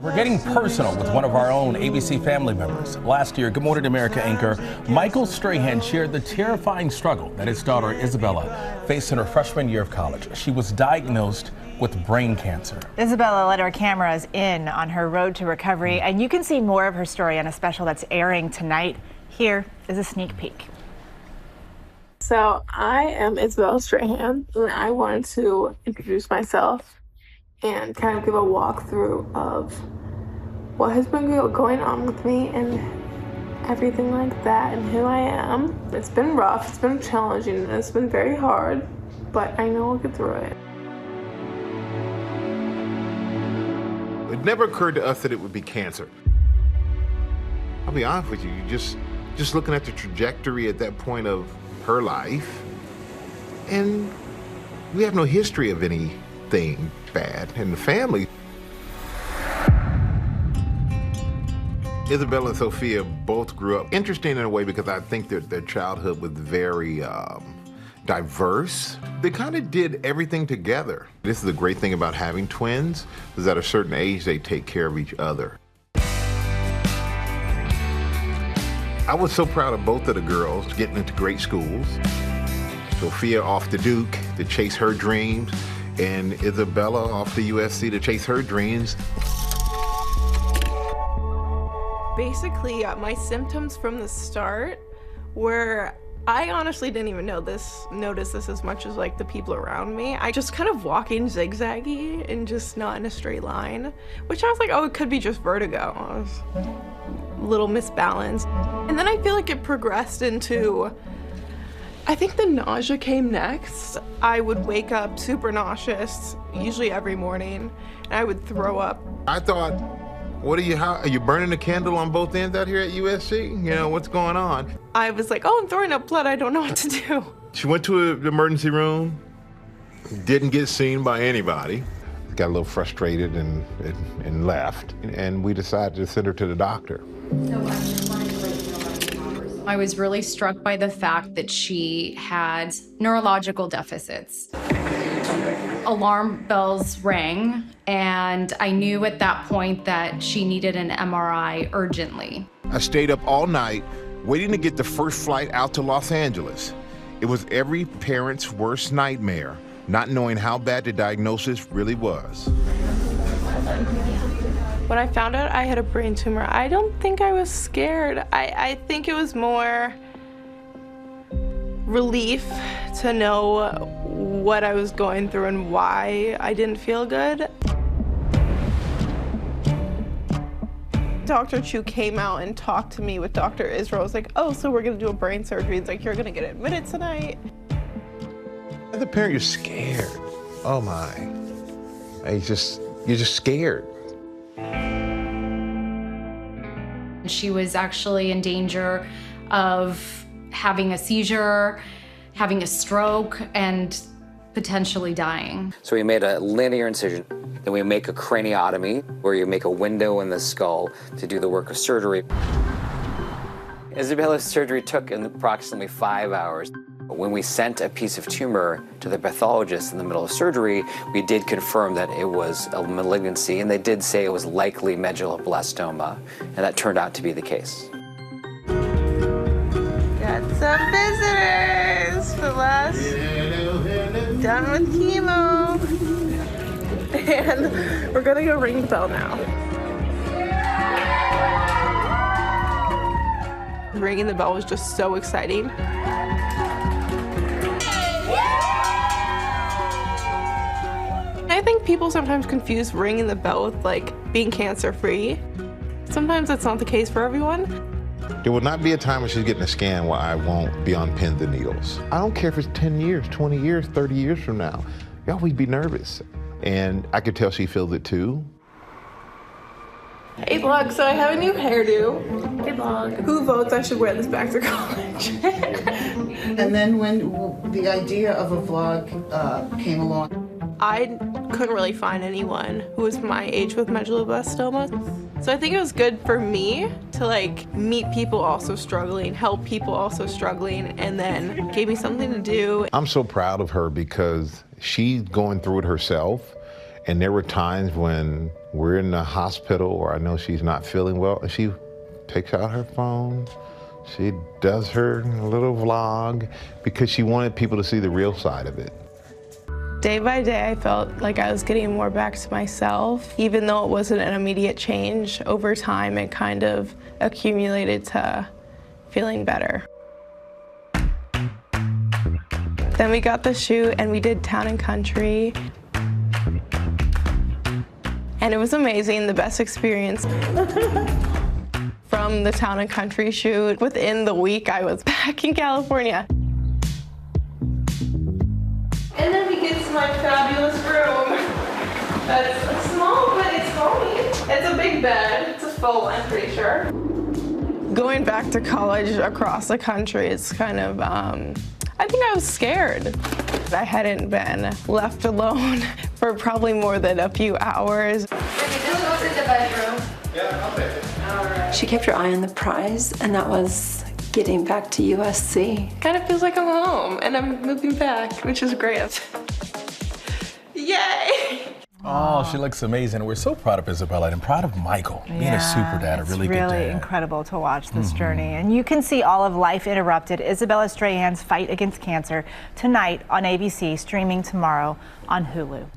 We're getting personal with one of our own ABC family members. Last year, Good Morning America anchor Michael Strahan shared the terrifying struggle that his daughter Isabella faced in her freshman year of college. She was diagnosed with brain cancer. Isabella let our cameras in on her road to recovery, and you can see more of her story on a special that's airing tonight. Here is a sneak peek. So I am Isabella Strahan, and I wanted to introduce myself and kind of give a walkthrough of what has been going on with me and everything like that and who I am. It's been rough, it's been challenging, and it's been very hard, but I know I'll get through it. It never occurred to us that it would be cancer. I'll be honest with you, just looking at the trajectory at that point of her life, and we have no history of anything bad in the family. Isabella and Sophia both grew up interesting in a way because I think that their childhood was very diverse. They kind of did everything together. This is the great thing about having twins, is at a certain age they take care of each other. I was so proud of both of the girls getting into great schools. Sophia off to Duke to chase her dreams, and Isabella off to USC to chase her dreams. Basically, my symptoms from the start were, I honestly didn't even notice this as much as like the people around me. I just kind of walking zigzaggy and just not in a straight line, which I was like, oh, it could be just vertigo. I was a little misbalanced. And then I feel like it progressed into, I think the nausea came next. I would wake up super nauseous, usually every morning, and I would throw up. I thought, how are you burning the candle on both ends out here at USC? You know, what's going on? I was like, oh, I'm throwing up blood, I don't know what to do. She went to the emergency room, didn't get seen by anybody. Got a little frustrated and left. And we decided to send her to the doctor. I was really struck by the fact that she had neurological deficits. Alarm bells rang, and I knew at that point that she needed an MRI urgently. I stayed up all night waiting to get the first flight out to Los Angeles. It was every parent's worst nightmare, not knowing how bad the diagnosis really was. When I found out I had a brain tumor, I don't think I was scared. I think it was more relief to know what I was going through and why I didn't feel good. Dr. Chu came out and talked to me with Dr. Israel. I was like, oh, so we're gonna do a brain surgery. It's like, you're gonna get admitted tonight. As a parent, you're scared. Oh my. You're just scared. She was actually in danger of having a seizure, having a stroke, and potentially dying. So we made a linear incision, then we make a craniotomy, where you make a window in the skull to do the work of surgery. Isabella's surgery took approximately 5 hours. When we sent a piece of tumor to the pathologist in the middle of surgery, we did confirm that it was a malignancy, and they did say it was likely medulloblastoma, and that turned out to be the case. Got some visitors for last. Done with chemo. And we're gonna go ring the bell now. Ringing the bell was just so exciting. I think people sometimes confuse ringing the bell with like being cancer-free. Sometimes that's not the case for everyone. There will not be a time when she's getting a scan where I won't be on pins and needles. I don't care if it's 10 years, 20 years, 30 years from now. You always be nervous. And I could tell she feels it too. Hey vlog, so I have a new hairdo. Hey vlog. Who votes I should wear this back to college? And then when the idea of a vlog came along, I couldn't really find anyone who was my age with medulloblastoma. So I think it was good for me to like meet people also struggling, help people also struggling, and then gave me something to do. I'm so proud of her because she's going through it herself, And there were times when we're in the hospital or I know she's not feeling well, and she takes out her phone, she does her little vlog because she wanted people to see the real side of it. Day by day, I felt like I was getting more back to myself. Even though it wasn't an immediate change, over time it kind of accumulated to feeling better. Then we got the shoot and we did Town and Country. And it was amazing, the best experience. From the Town and Country shoot, within the week I was back in California. And then we get to my fabulous room. That's small, but it's homey. It's a big bed. It's a full, I'm pretty sure. Going back to college across the country, it's kind of, I think I was scared. I hadn't been left alone for probably more than a few hours. This was the bedroom. Yeah, I'll take it. All right. She kept her eye on the prize, and that was getting back to USC. Kind of feels like I'm home and I'm moving back, which is great. Yay! Oh, she looks amazing. We're so proud of Isabella and proud of Michael being a super dad, a really good dad. It's really incredible to watch this journey. And you can see all of Life Interrupted, Isabella Strahan's fight against cancer, tonight on ABC, streaming tomorrow on Hulu.